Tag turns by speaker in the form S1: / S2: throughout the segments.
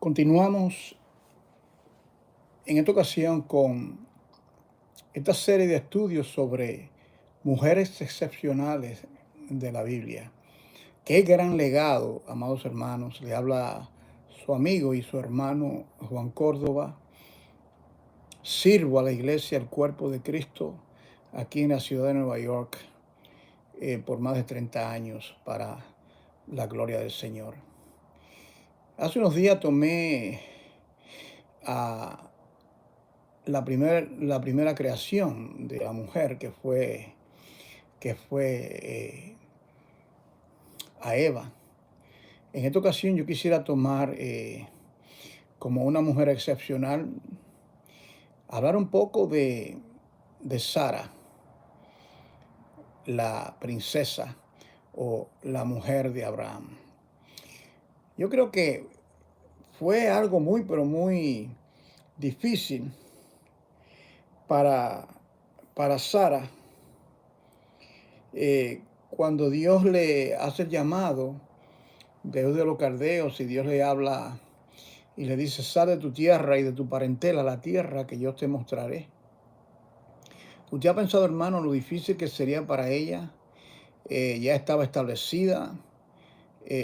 S1: Continuamos en esta ocasión con esta serie de estudios sobre mujeres excepcionales de la Biblia. Qué gran legado, amados hermanos, le habla su amigo y su hermano Juan Córdoba. Sirvo a la iglesia, al cuerpo de Cristo, aquí en la ciudad de Nueva York, por más de 30 años para la gloria del Señor. Hace unos días tomé a la primera creación de la mujer que fue a Eva. En esta ocasión yo quisiera tomar como una mujer excepcional, hablar un poco de Sara, la princesa o la mujer de Abraham. Yo creo que fue algo muy, pero muy difícil para, para Sara, cuando Dios le hace el llamado de Ur de los Caldeos, y Dios le habla y le dice: sal de tu tierra y de tu parentela a la tierra que yo te mostraré. ¿Usted ha pensado, hermano, lo difícil que sería para ella? Ya estaba establecida.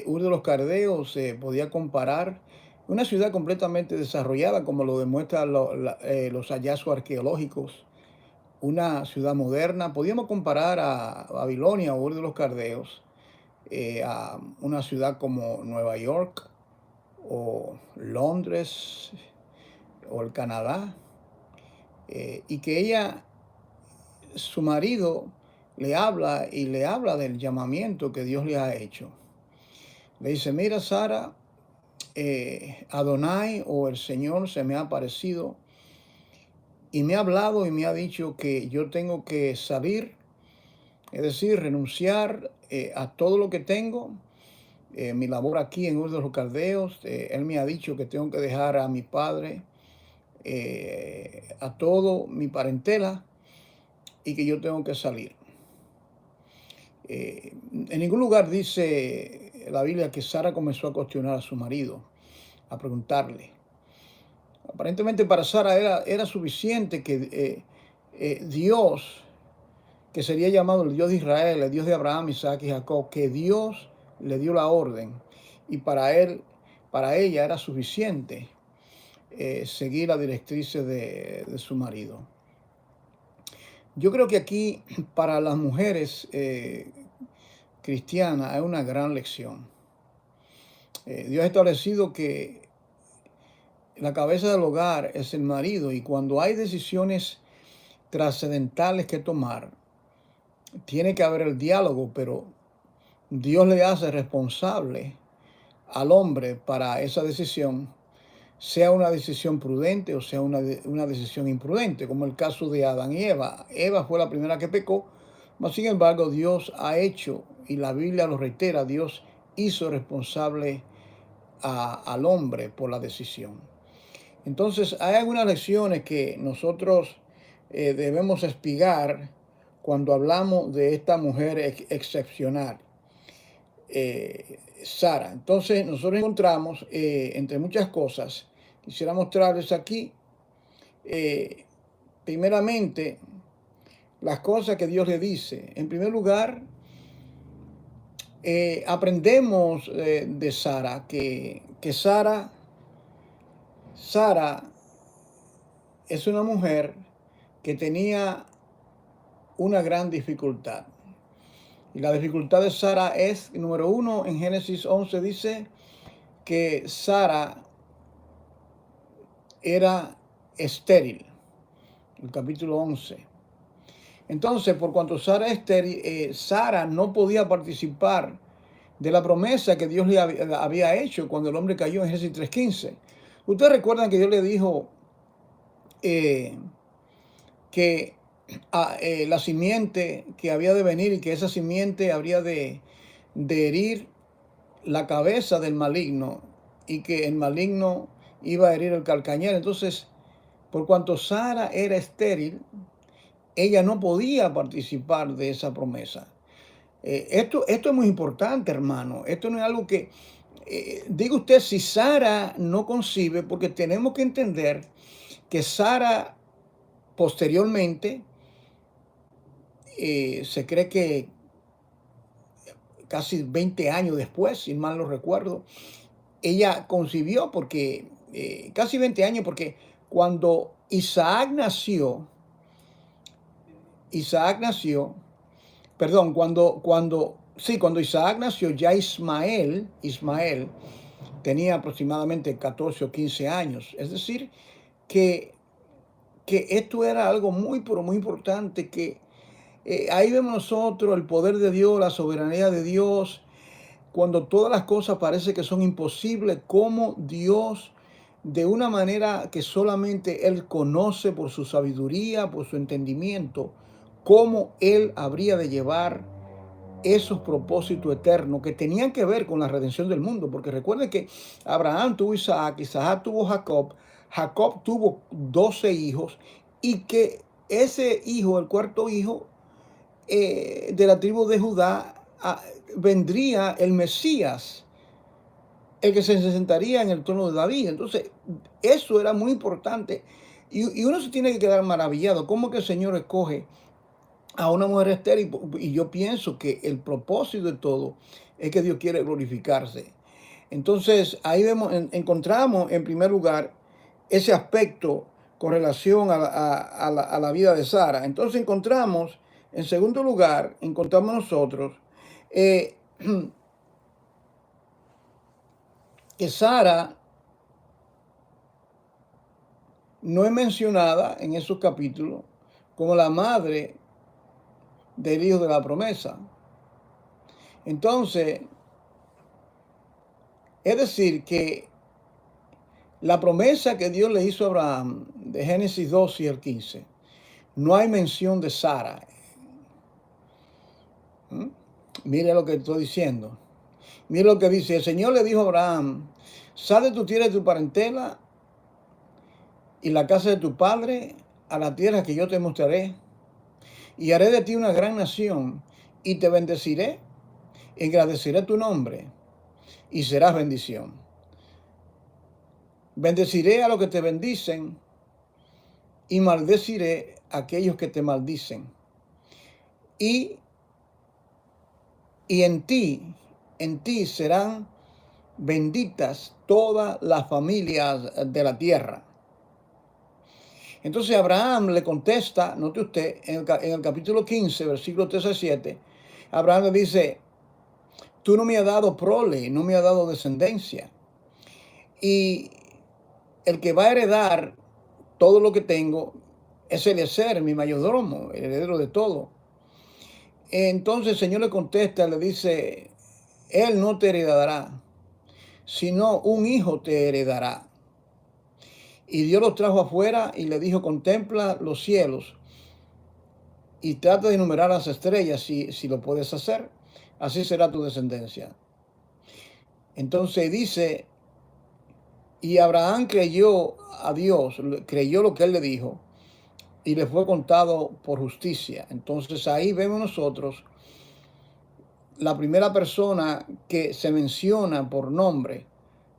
S1: Ur de los Caldeos se podía comparar una ciudad completamente desarrollada, como lo demuestran los hallazgos arqueológicos. Una ciudad moderna. Podíamos comparar a Babilonia o Ur de los Caldeos, a una ciudad como Nueva York o Londres o el Canadá, y que ella, su marido, le habla y le habla del llamamiento que Dios le ha hecho. Le dice: mira, Sara, Adonai o el Señor se me ha aparecido y me ha hablado y me ha dicho que yo tengo que salir, es decir, renunciar a todo lo que tengo. Mi labor aquí en Ur de los Caldeos, él me ha dicho que tengo que dejar a mi padre, a todo mi parentela, y que yo tengo que salir. En ningún lugar dice la Biblia que Sara comenzó a cuestionar a su marido, a preguntarle. Aparentemente para Sara era suficiente que Dios, que sería llamado el Dios de Israel, el Dios de Abraham, Isaac y Jacob, que Dios le dio la orden, y para ella era suficiente seguir las directrices de su marido. Yo creo que aquí para las mujeres cristianas hay una gran lección. Dios ha establecido que la cabeza del hogar es el marido, y cuando hay decisiones trascendentales que tomar, tiene que haber el diálogo, pero Dios le hace responsable al hombre para esa decisión, sea una decisión prudente o sea una decisión imprudente, como el caso de Adán y Eva. Eva fue la primera que pecó, mas sin embargo Dios ha hecho, y la Biblia lo reitera, Dios hizo responsable al hombre por la decisión. Entonces hay algunas lecciones que nosotros debemos espigar cuando hablamos de esta mujer excepcional, Sara. Entonces nosotros encontramos, entre muchas cosas, quisiera mostrarles aquí, eh, primeramente, las cosas que Dios le dice. En primer lugar, aprendemos de Sara que Sara es una mujer que tenía una gran dificultad. Y la dificultad de Sara es, número uno, en Génesis 11 dice que Sara era estéril, el capítulo 11. Entonces, por cuanto Sara es estéril, Sara no podía participar de la promesa que Dios le había hecho cuando el hombre cayó en Génesis 3:15. Ustedes recuerdan que Dios le dijo que la simiente que había de venir, y que esa simiente habría de herir la cabeza del maligno, y que el maligno iba a herir el calcañar. Entonces, por cuanto Sara era estéril, ella no podía participar de esa promesa. Esto es muy importante, hermano. Esto no es algo que Diga usted si Sara no concibe, porque tenemos que entender que Sara posteriormente, se cree que casi 20 años después, si mal no recuerdo, ella concibió porque, casi 20 años, porque cuando Isaac nació, perdón, cuando Isaac nació, ya Ismael tenía aproximadamente 14 o 15 años. Es decir, que, que esto era algo muy, pero muy importante, que ahí vemos nosotros el poder de Dios, la soberanía de Dios, cuando todas las cosas parece que son imposibles, como Dios, de una manera que solamente Él conoce por su sabiduría, por su entendimiento, cómo Él habría de llevar esos propósitos eternos que tenían que ver con la redención del mundo. Porque recuerden que Abraham tuvo Isaac, Isaac tuvo Jacob, Jacob tuvo 12 hijos, y que ese hijo, el cuarto hijo, de la tribu de Judá, vendría el Mesías, el que se sentaría en el trono de David. Entonces, eso era muy importante. Y uno se tiene que quedar maravillado. ¿Cómo que el Señor escoge a una mujer estéril? Y yo pienso que el propósito de todo es que Dios quiere glorificarse. Entonces, ahí encontramos en primer lugar ese aspecto con relación a la vida de Sara. Entonces encontramos, en segundo lugar, encontramos nosotros eh, que Sara no es mencionada en esos capítulos como la madre del hijo de la promesa. Entonces, es decir, que la promesa que Dios le hizo a Abraham, de Génesis 12 y el 15, no hay mención de Sara. ¿Mm? Mire lo que estoy diciendo. Mire lo que dice. El Señor le dijo a Abraham: sal de tu tierra y tu parentela y la casa de tu padre a la tierra que yo te mostraré, y haré de ti una gran nación, y te bendeciré, engrandeceré tu nombre, y serás bendición. Bendeciré a los que te bendicen, y maldeciré a aquellos que te maldicen. Y, y en ti serán benditas todas las familias de la tierra. Entonces Abraham le contesta, note usted, en el capítulo 15, versículos 3 a 7, Abraham le dice: tú no me has dado prole, no me has dado descendencia. Y el que va a heredar todo lo que tengo es Eliezer, mi mayordomo, el heredero de todo. Entonces el Señor le contesta, le dice: él no te heredará, sino un hijo te heredará. Y Dios los trajo afuera y le dijo: contempla los cielos y trata de enumerar las estrellas, si lo puedes hacer, así será tu descendencia. Entonces dice: y Abraham creyó a Dios, creyó lo que él le dijo, y le fue contado por justicia. Entonces ahí vemos nosotros la primera persona que se menciona por nombre,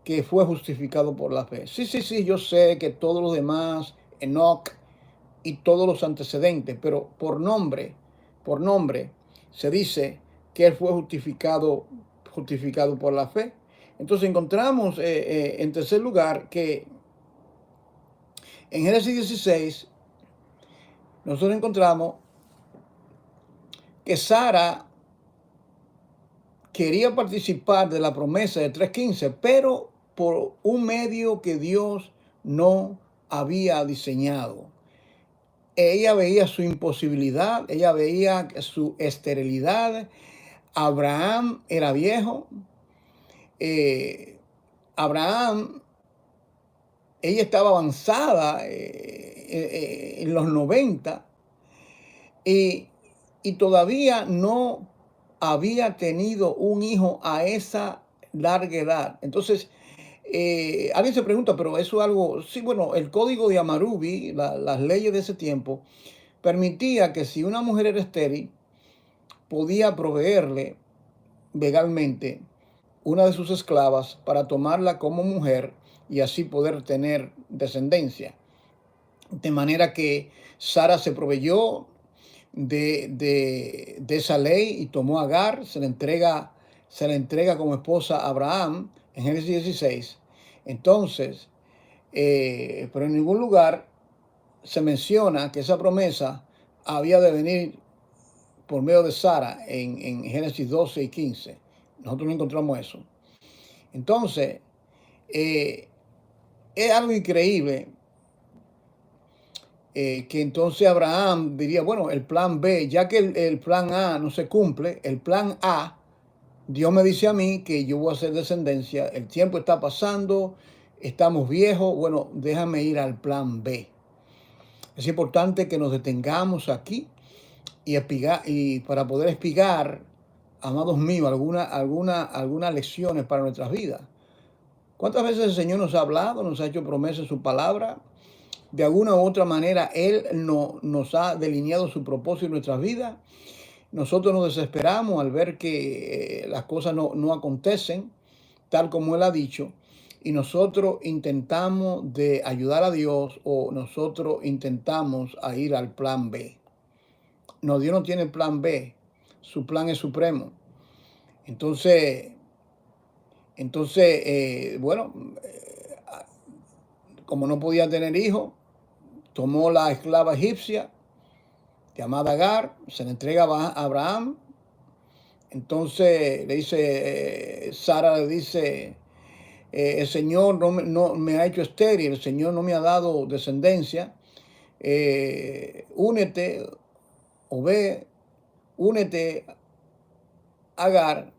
S1: que fue justificado por la fe. Sí, yo sé que todos los demás, Enoc y todos los antecedentes, pero por nombre, se dice que él fue justificado por la fe. Entonces encontramos, en tercer lugar, que en Génesis 16 nosotros encontramos que Sara quería participar de la promesa de 3:15, pero por un medio que Dios no había diseñado. Ella veía su imposibilidad, ella veía su esterilidad. Abraham era viejo. Abraham, ella estaba avanzada, en los 90, y, y todavía no había tenido un hijo a esa larga edad. Entonces, alguien se pregunta, pero eso es algo, sí, bueno, el código de Hammurabi, las leyes de ese tiempo, permitía que si una mujer era estéril, podía proveerle legalmente una de sus esclavas para tomarla como mujer y así poder tener descendencia. De manera que Sara se proveyó de esa ley y tomó a Agar, se le entrega como esposa a Abraham en Génesis 16. Entonces, pero en ningún lugar se menciona que esa promesa había de venir por medio de Sara en Génesis 12 y 15. Nosotros no encontramos eso. Entonces, eh, es algo increíble que entonces Abraham diría, bueno, el plan B, ya que el plan A no se cumple, el plan A, Dios me dice a mí que yo voy a hacer descendencia, el tiempo está pasando, estamos viejos, bueno, déjame ir al plan B. Es importante que nos detengamos aquí y para poder explicar, amados míos, algunas lecciones para nuestras vidas. ¿Cuántas veces el Señor nos ha hablado, nos ha hecho promesas en su palabra? De alguna u otra manera, Él nos ha delineado su propósito en nuestras vidas. Nosotros nos desesperamos al ver que las cosas no acontecen tal como Él ha dicho. Y nosotros intentamos de ayudar a Dios o nosotros intentamos a ir al plan B. No, Dios no tiene plan B. Su plan es supremo. Entonces, bueno, como no podía tener hijos, tomó la esclava egipcia llamada Agar, se le entrega a Abraham. Entonces le dice, Sara le dice, el Señor no me ha hecho estéril, el Señor no me ha dado descendencia. Únete, o ve, únete, Agar,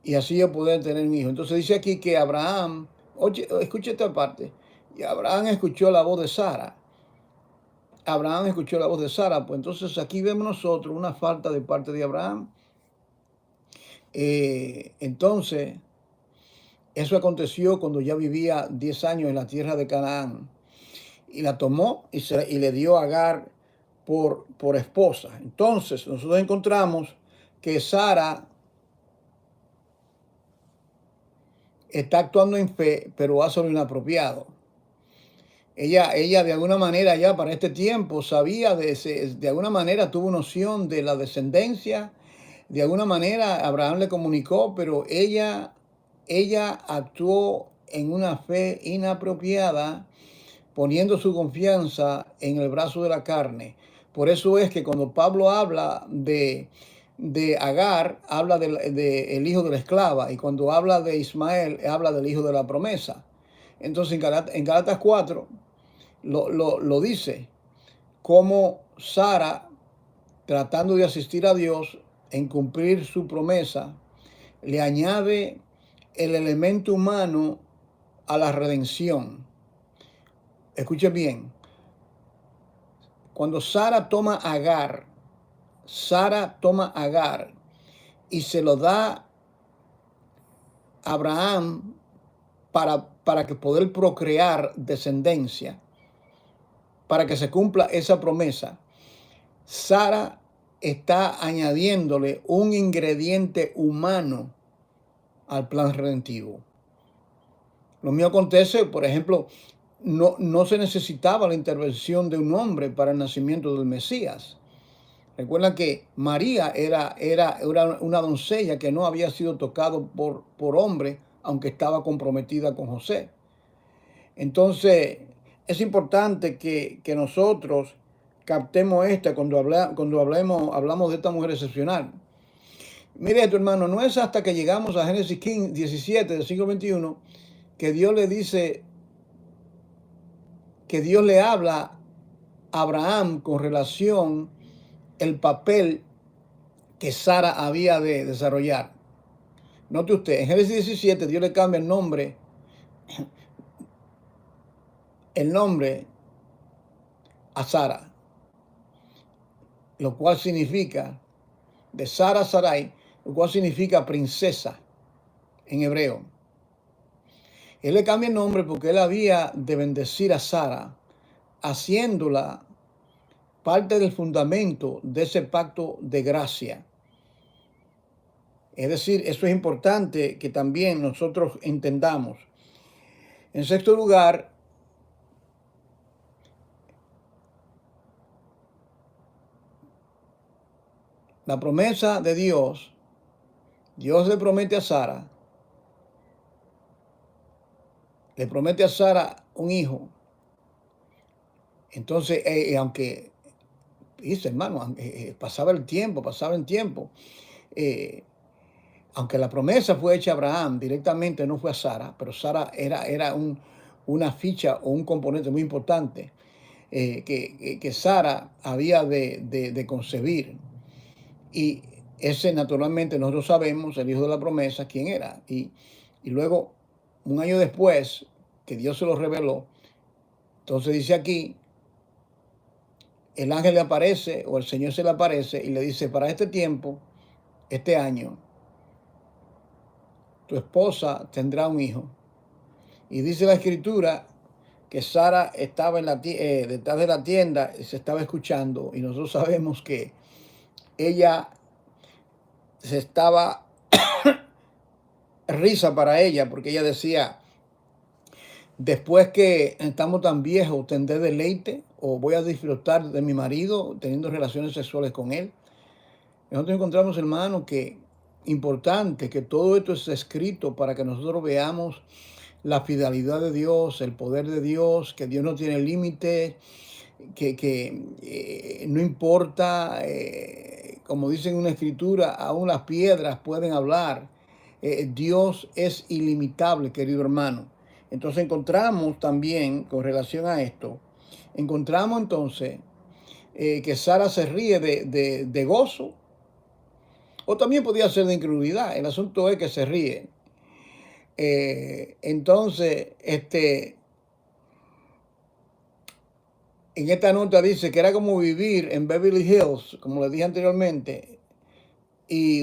S1: y así yo poder tener un hijo. Entonces dice aquí que Abraham, oye, escucha esta parte, y Abraham escuchó la voz de Sara. Abraham escuchó la voz de Sara, pues entonces aquí vemos nosotros una falta de parte de Abraham. Entonces, eso aconteció cuando ya vivía 10 años en la tierra de Canaán. Y la tomó y le dio a Agar por esposa. Entonces, nosotros encontramos que Sara está actuando en fe, pero hace lo inapropiado. Ella de alguna manera ya para este tiempo sabía, de alguna manera tuvo noción de la descendencia, de alguna manera Abraham le comunicó, pero ella actuó en una fe inapropiada, poniendo su confianza en el brazo de la carne. Por eso es que cuando Pablo habla de Agar, habla el hijo de la esclava, y cuando habla de Ismael, habla del hijo de la promesa. Entonces en Galatas 4 lo dice, como Sara, tratando de asistir a Dios en cumplir su promesa, le añade el elemento humano a la redención. Escuche bien, cuando Sara toma a Agar y se lo da a Abraham para que poder procrear descendencia, para que se cumpla esa promesa, Sara está añadiéndole un ingrediente humano al plan redentivo. Lo mío acontece, por ejemplo, no se necesitaba la intervención de un hombre para el nacimiento del Mesías. Recuerda que María era una doncella que no había sido tocado por hombre, aunque estaba comprometida con José. Entonces, es importante que nosotros captemos cuando hablamos de esta mujer excepcional. Mire esto, hermano, no es hasta que llegamos a Génesis 17 del siglo XXI que Dios le dice, que Dios le habla a Abraham con relación el papel que Sara había de desarrollar. Note usted, en Génesis 17 Dios le cambia el nombre a Sara, lo cual significa, de Sara a Sarai, lo cual significa princesa en hebreo. Él le cambia el nombre porque él había de bendecir a Sara, haciéndola parte del fundamento de ese pacto de gracia. Es decir, eso es importante que también nosotros entendamos. En sexto lugar, la promesa de Dios, Dios le promete a Sara un hijo. Entonces, aunque, dice hermano, pasaba el tiempo, eh, aunque la promesa fue hecha a Abraham directamente, no fue a Sara, pero Sara era una ficha o un componente muy importante que Sara había de concebir. Y ese naturalmente nosotros sabemos, el hijo de la promesa, quién era. Y luego, un año después, que Dios se lo reveló, entonces dice aquí, el ángel le aparece o el Señor se le aparece y le dice, para este tiempo, este año, tu esposa tendrá un hijo. Y dice la escritura que Sara estaba detrás de la tienda y se estaba escuchando, y nosotros sabemos que ella se estaba risa para ella, porque ella decía, después que estamos tan viejos, tendré deleite o voy a disfrutar de mi marido teniendo relaciones sexuales con él. Nosotros encontramos, hermano, que importante que todo esto es escrito para que nosotros veamos la fidelidad de Dios, el poder de Dios, que Dios no tiene límite, que no importa, como dice en una escritura, aún las piedras pueden hablar. Dios es ilimitable, querido hermano. Entonces encontramos también, con relación a esto, encontramos entonces que Sara se ríe de gozo, o también podía ser de incredulidad. El asunto es que se ríe. Entonces, en esta nota dice que era como vivir en Beverly Hills, como les dije anteriormente, y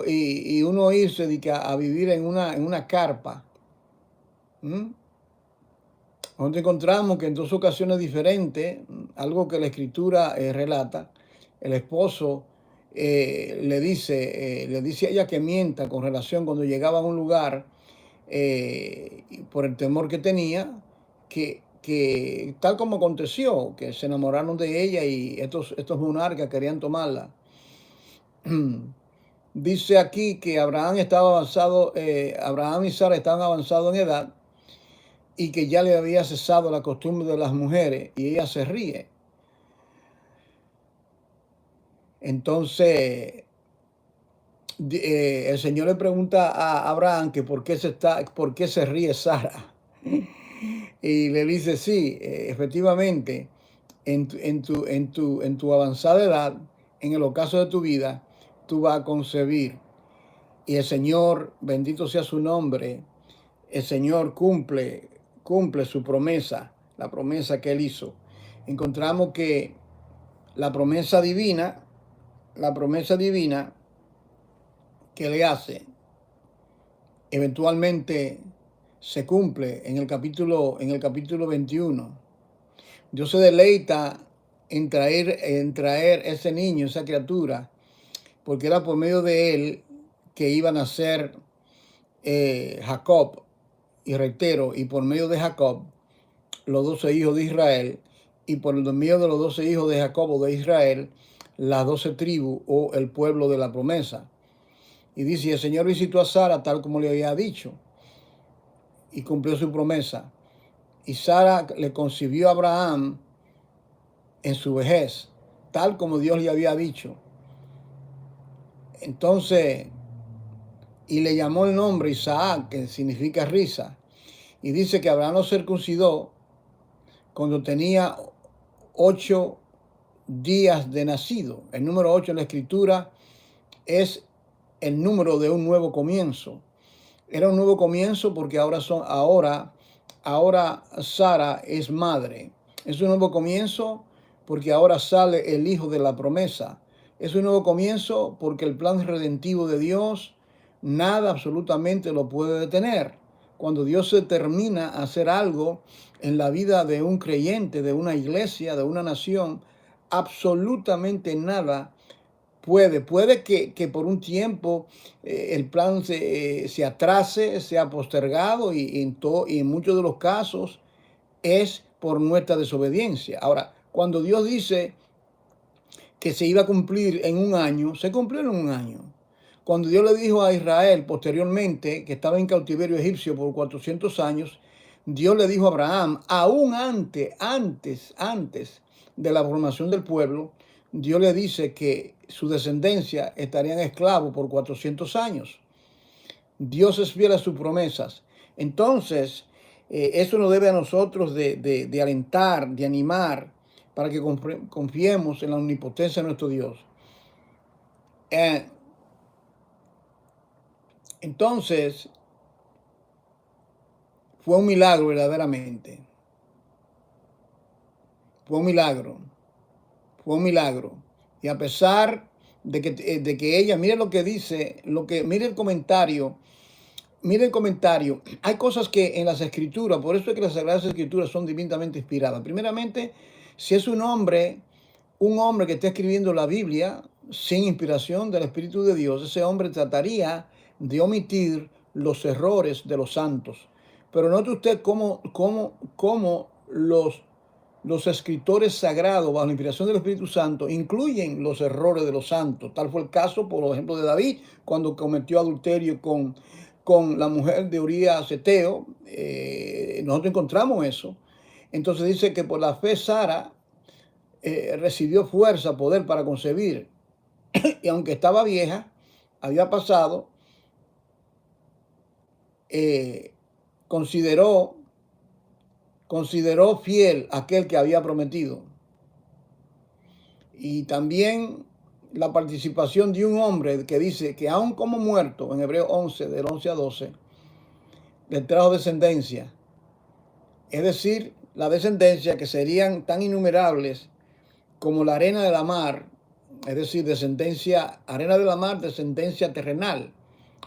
S1: y uno irse a vivir en una carpa. ¿Mm? Donde encontramos que en dos ocasiones diferentes, algo que la escritura relata, el esposo le dice a ella que mienta con relación cuando llegaba a un lugar por el temor que tenía, que tal como aconteció, que se enamoraron de ella y estos monarcas querían tomarla. Dice aquí que Abraham estaba avanzado, Abraham y Sara estaban avanzados en edad y que ya le había cesado la costumbre de las mujeres y ella se ríe. Entonces, el Señor le pregunta a Abraham que por qué se ríe Sara. Y le dice, sí, efectivamente, en tu avanzada edad, en el ocaso de tu vida, tú vas a concebir. Y el Señor, bendito sea su nombre, el Señor cumple su promesa, la promesa que Él hizo. Encontramos que la promesa divina, la promesa divina que le hace, eventualmente se cumple en el capítulo 21. Dios se deleita en traer ese niño, esa criatura, porque era por medio de él que iban a nacer Jacob, y reitero, y por medio de Jacob, los 12 hijos de Israel, y por el medio de los 12 hijos de Jacob o de Israel, las 12 tribus o el pueblo de la promesa. Y dice, el Señor visitó a Sara tal como le había dicho, y cumplió su promesa. Y Sara le concibió a Abraham en su vejez, tal como Dios le había dicho. Entonces, y le llamó el nombre Isaac, que significa risa. Y dice que Abraham lo circuncidó cuando tenía 8 días de nacido. El número 8 en la escritura es el número de un nuevo comienzo. Era un nuevo comienzo porque ahora Sara es madre. Es un nuevo comienzo porque ahora sale el hijo de la promesa. Es un nuevo comienzo porque el plan redentivo de Dios, nada absolutamente lo puede detener. Cuando Dios se termina a hacer algo en la vida de un creyente, de una iglesia, de una nación, absolutamente nada Puede que por un tiempo el plan se atrase, sea postergado y en muchos de los casos es por nuestra desobediencia. Ahora, cuando Dios dice que se iba a cumplir en un año, se cumplió en un año. Cuando Dios le dijo a Israel posteriormente que estaba en cautiverio egipcio por 400 años, Dios le dijo a Abraham, aún antes de la formación del pueblo, Dios le dice que su descendencia estarían esclavos por 400 años. Dios es fiel a sus promesas. Entonces, eso nos debe a nosotros de alentar, de animar, para que confiemos en la omnipotencia de nuestro Dios. Eh, entonces, fue un milagro verdaderamente. Fue un milagro. Fue un milagro. Y a pesar de que ella, mire lo que dice, mire el comentario. Mire el comentario. Hay cosas que en las escrituras, por eso es que las Sagradas Escrituras son divinamente inspiradas. Primeramente, si es un hombre que está escribiendo la Biblia sin inspiración del Espíritu de Dios, ese hombre trataría de omitir los errores de los santos. Pero note usted cómo los escritores sagrados, bajo la inspiración del Espíritu Santo, incluyen los errores de los santos. Tal fue el caso, por ejemplo, de David, cuando cometió adulterio con la mujer de Urías Eteo. Nosotros encontramos eso. Entonces dice que por la fe Sara recibió fuerza, poder para concebir. Y aunque estaba vieja, había pasado, eh, consideró fiel aquel que había prometido. Y también la participación de un hombre que dice que aun como muerto, en Hebreos 11, del 11 a 12, le trajo descendencia. Es decir, la descendencia que serían tan innumerables como la arena de la mar, es decir, descendencia, arena de la mar, descendencia terrenal,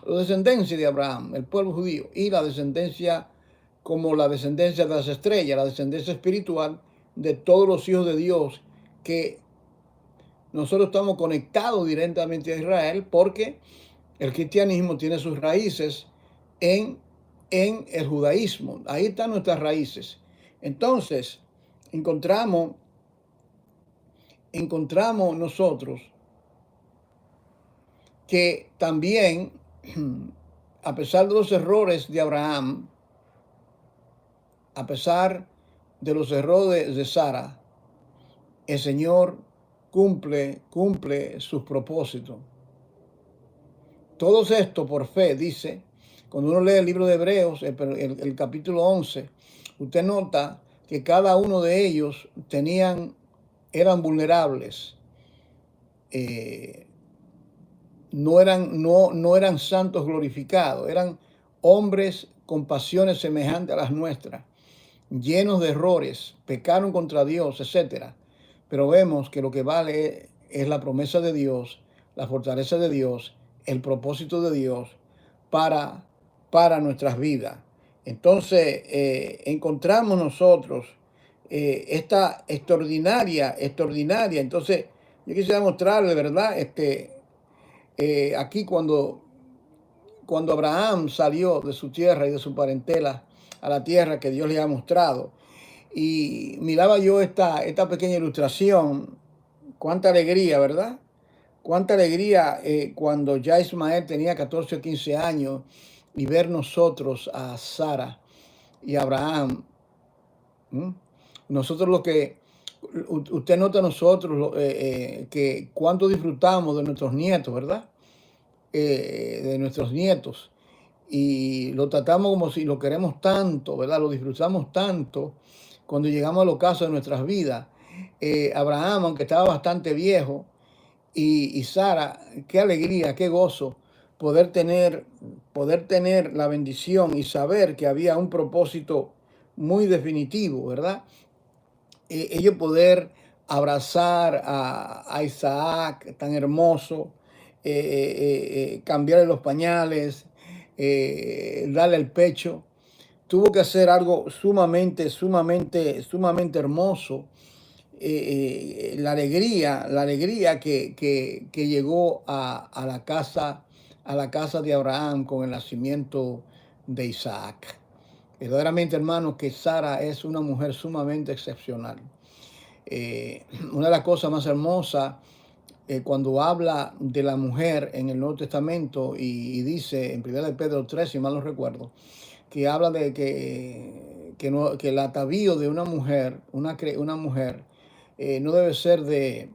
S1: la descendencia de Abraham, el pueblo judío, y la descendencia como la descendencia de las estrellas, la descendencia espiritual de todos los hijos de Dios, que nosotros estamos conectados directamente a Israel porque el cristianismo tiene sus raíces en, en el judaísmo. Ahí están nuestras raíces. Entonces, encontramos nosotros que también, a pesar de los errores de Abraham, a pesar de los errores de Sara, el Señor cumple sus propósitos. Todo esto por fe, dice, cuando uno lee el libro de Hebreos, el capítulo 11, usted nota que cada uno de ellos eran vulnerables. No eran santos glorificados, eran hombres con pasiones semejantes a las nuestras, llenos de errores, pecaron contra Dios, etc. Pero vemos que lo que vale es la promesa de Dios, la fortaleza de Dios, el propósito de Dios para nuestras vidas. Entonces, encontramos nosotros esta extraordinaria. Entonces, yo quisiera mostrarle, ¿verdad? Aquí cuando Abraham salió de su tierra y de su parentela a la tierra que Dios le ha mostrado, y miraba yo esta pequeña ilustración, cuánta alegría, ¿verdad? Cuánta alegría cuando ya Ismael tenía 14 o 15 años y ver nosotros a Sara y a Abraham. Nosotros lo que, usted nota nosotros que cuánto disfrutamos de nuestros nietos, ¿verdad? De nuestros nietos. Y lo tratamos como si lo queremos tanto, ¿verdad? Lo disfrutamos tanto cuando llegamos a los casos de nuestras vidas. Abraham, aunque estaba bastante viejo, y Sara, qué alegría, qué gozo poder tener la bendición y saber que había un propósito muy definitivo, ¿verdad? Ellos poder abrazar a Isaac tan hermoso, cambiarle los pañales, darle el pecho. Tuvo que hacer algo sumamente hermoso la alegría que llegó a la casa de Abraham con el nacimiento de Isaac. Verdaderamente, hermanos, que Sara es una mujer sumamente excepcional. Una de las cosas más hermosas cuando habla de la mujer en el Nuevo Testamento y dice en 1 de Pedro 3, si mal no recuerdo, que habla de que el atavío de una mujer, una mujer, no debe ser de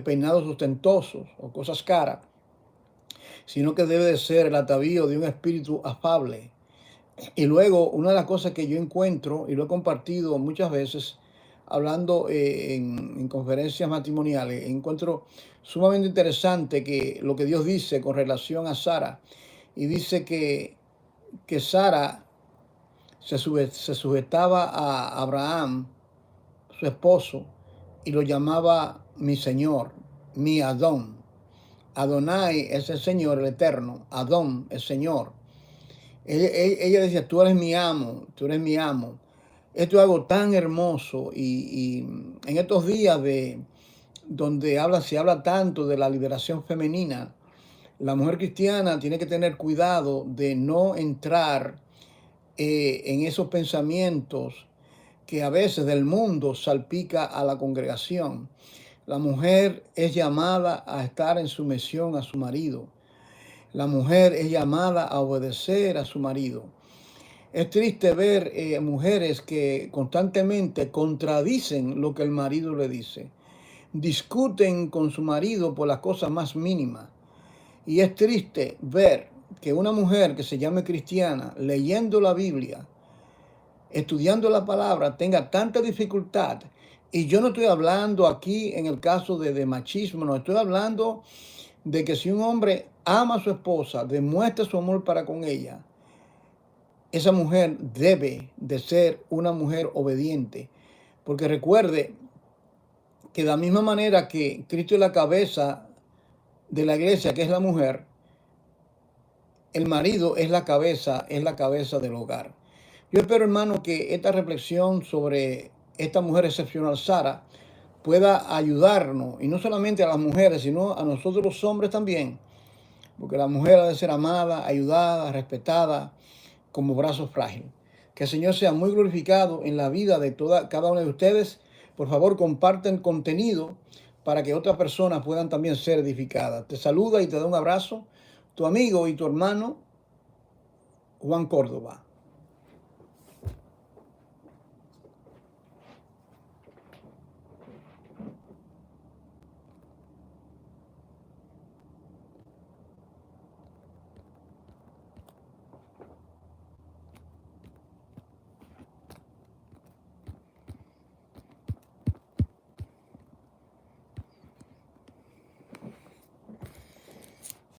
S1: peinados ostentosos o cosas caras, sino que debe de ser el atavío de un espíritu afable. Y luego, una de las cosas que yo encuentro, y lo he compartido muchas veces, hablando en conferencias matrimoniales, encuentro sumamente interesante que lo que Dios dice con relación a Sara, y dice que Sara se sujetaba a Abraham, su esposo, y lo llamaba mi Señor, mi Adón. Adonai es el Señor, el Eterno. Adón, el Señor. Ella decía, tú eres mi amo, tú eres mi amo. Esto es algo tan hermoso y en estos días donde se habla tanto de la liberación femenina, la mujer cristiana tiene que tener cuidado de no entrar en esos pensamientos que a veces del mundo salpica a la congregación. La mujer es llamada a estar en sumisión a su marido. La mujer es llamada a obedecer a su marido. Es triste ver mujeres que constantemente contradicen lo que el marido le dice. Discuten con su marido por las cosas más mínimas. Y es triste ver que una mujer que se llame cristiana, leyendo la Biblia, estudiando la palabra, tenga tanta dificultad. Y yo no estoy hablando aquí en el caso de machismo, no, estoy hablando de que si un hombre ama a su esposa, demuestra su amor para con ella, esa mujer debe de ser una mujer obediente. Porque recuerde que de la misma manera que Cristo es la cabeza de la iglesia, que es la mujer, el marido es la cabeza del hogar. Yo espero, hermano, que esta reflexión sobre esta mujer excepcional, Sara, pueda ayudarnos, y no solamente a las mujeres, sino a nosotros los hombres también, porque la mujer ha de ser amada, ayudada, respetada, como brazo frágil. Que el Señor sea muy glorificado en la vida de cada uno de ustedes. Por favor, comparten contenido para que otras personas puedan también ser edificadas. Te saluda y te da un abrazo tu amigo y tu hermano Juan Córdoba.